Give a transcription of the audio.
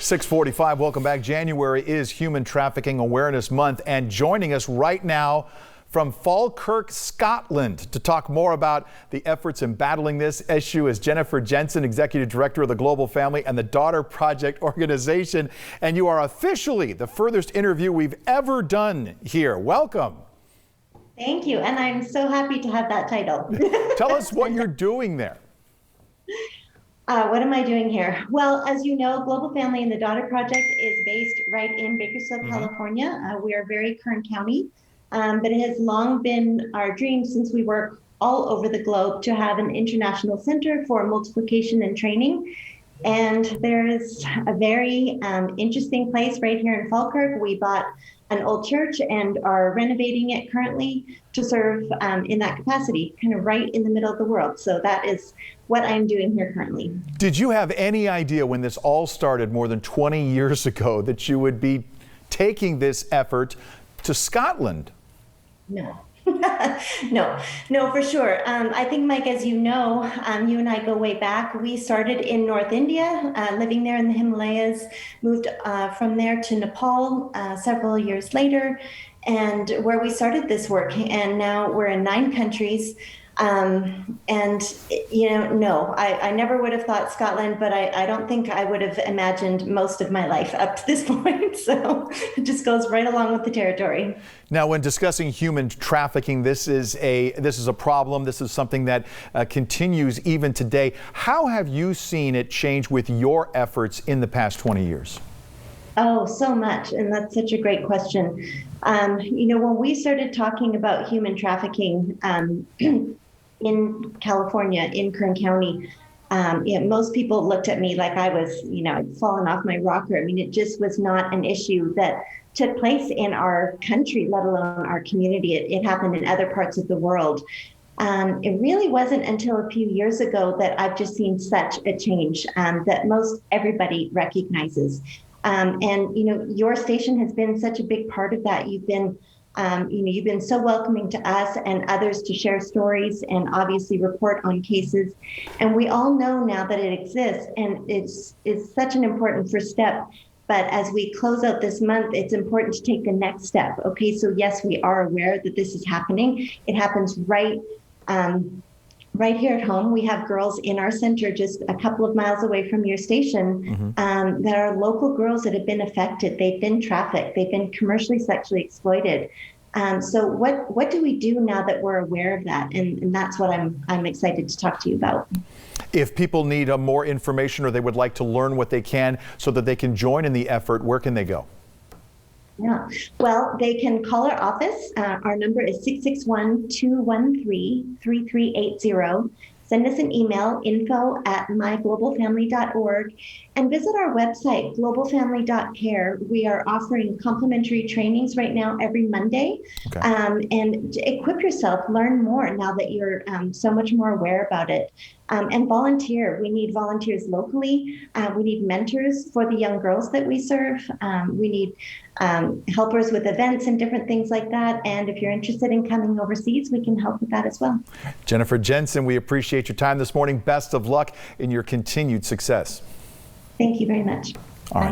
6:45, welcome back. January is Human Trafficking Awareness Month, and joining us right now from Falkirk, Scotland, to talk more about the efforts in battling this issue is Jennifer Jensen, Executive Director of the Global Family and the Daughter Project organization. And you are officially the furthest interview we've ever done here. Welcome. Thank you, and I'm so happy to have that title. Tell us what you're doing there. What am I doing here? Well, as you know, Global Family and the Daughter Project is based right in Bakersfield, California. We are very Kern County, but it has long been our dream, since we work all over the globe, to have an international center for multiplication and training. And there is a very interesting place right here in Falkirk. We bought an old church and are renovating it currently to serve in that capacity, kind of right in the middle of the world. So that is what I'm doing here currently. Did you have any idea when this all started more than 20 years ago that you would be taking this effort to Scotland? No. No, for sure. I think, Mike, as you know, you and I go way back. We started in North India, living there in the Himalayas, moved from there to Nepal several years later, and where we started this work. And now we're in 9 countries. And, you know, no, I never would have thought Scotland, but I don't think I would have imagined most of my life up to this point. So it just goes right along with the territory. Now, when discussing human trafficking, this is a problem. This is something that continues even today. How have you seen it change with your efforts in the past 20 years? Oh, so much. And that's such a great question. You know, when we started talking about human trafficking in California, in Kern County, most people looked at me like I was, you know, I'd fallen off my rocker. I mean, it just was not an issue that took place in our country, let alone our community. It happened in other parts of the world. It really wasn't until a few years ago that I've just seen such a change that most everybody recognizes. And, you know, your station has been such a big part of that. You've been, you've been so welcoming to us and others to share stories and obviously report on cases. And we all know now that it exists, and it's such an important first step. But as we close out this month, it's important to take the next step. Okay, so yes, we are aware that this is happening. It happens right here at home. We have girls in our center just a couple of miles away from your station that are local girls that have been affected. They've been trafficked. They've been commercially sexually exploited. So what do we do now that we're aware of that? And that's what I'm excited to talk to you about. If people need more information or they would like to learn what they can so that they can join in the effort, where can they go? Yeah, well, they can call our office. Our number is 661-213-3380. Send us an email, info@myglobalfamily.org, and visit our website, globalfamily.care. We are offering complimentary trainings right now every Monday. Okay. And equip yourself, learn more now that you're so much more aware about it. And volunteer. We need volunteers locally. We need mentors for the young girls that we serve. We need helpers with events and different things like that. And if you're interested in coming overseas, we can help with that as well. Jennifer Jensen, we appreciate your time this morning. Best of luck in your continued success. Thank you very much. All right.